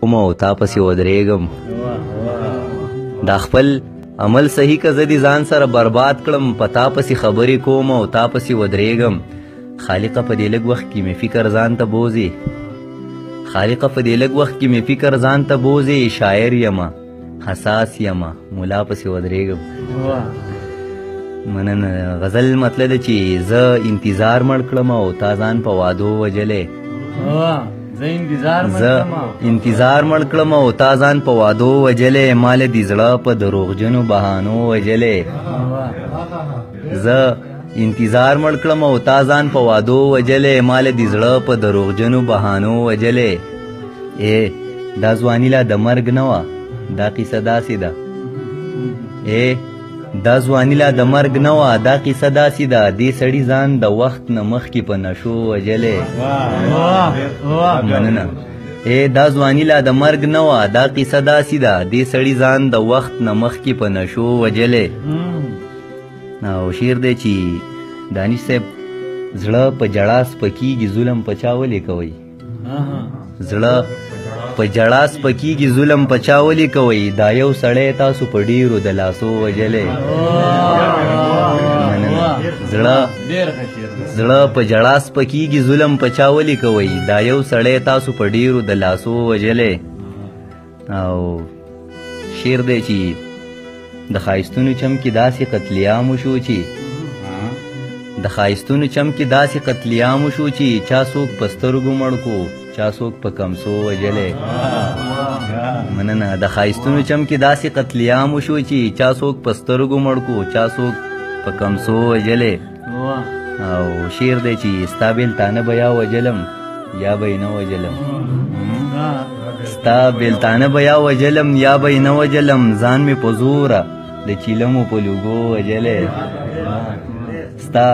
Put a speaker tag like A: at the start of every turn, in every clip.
A: کوم او تا پسې ودرېږم دا خپل عمل صحیح که زه دې ځان سره برباد کړم په تا پسې خبرې کوم او تا پسې ودرېږم خالقه په دې لږ وخت کې مې فکر ځان ته بوځې خالقه په دې لږ وخت کې مې فکر ځان ته بوځې شاعر یمه حساس یمه ملا پسې ودرېږم مننه غزل مطلب ده چې زه انتظار مړ کړم او تا ځان په وعدو وجلې زه انتظار مړ کړم او تا ځان په وعدو وجلې مال دې زړه په دروغجنو بهانو وجلې زه انتظار مړ کړم او تا ځان په وعدو وجلې مال دې زړه په دروغجنو بهانو وجلې دا ځواني لا د مرګ نه وه دا قصه داسې ده دا ځواني لا د مرګ نه وه دا قصه داسې ده دې سړي ځان د وخت نه مخکې په نشو وجلې مننه دا ځواني لا د مرګ نه وه دا قصه داسې ده دې سړي ځان د وخت نه مخکې په نشو وجلې او شعر دی چې دانش صاحب زړه په جړا سپکېږي ظلم په چا ولې کوئ زړه په جړا سپکېږي ظلم په چا ولې کوئ دا یو سړی تاسو په ډیرو د لاسو وجلې زړه په جړا سپکېږي ظلم په چا ولې کوئ دا یو سړی تاسو په ډیرو د لاسو وجلې او شعر دی چې د ښایستونو چم کې داسې قتلیام وشو چې د ښایستونو چم کې داسې قتلیام وشو چې چا څوک په سترګو مړ کو چا څوک په کمسو وجلې مننه د ښایستونو چم کې داسې قتلیام وشو چې چا څوک په سترګو مړ کو چا څوک په کمسو وجلې او شعر دی چې ستا بېلتانه به یا وجلم یا به یې نه وجلم ستا بېلتانه به یا وجلم یا به یې نه وجلم ځان مې په زوره د چیلمو په لوګو وجلې ستا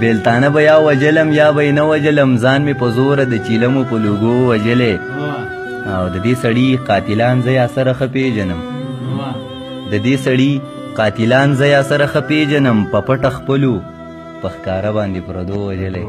A: بېلتانه به یا وجلم یا به یې نه وجلم ځان مې په زوره د چیلمو په لوګو وجلې او د دې سړي قاتلان زه یا سره ښه پېژنم د دې سړي قاتلان زه یا سره ښه پېژنم په پټه خپلو په ښکاره باندې پردو وجلې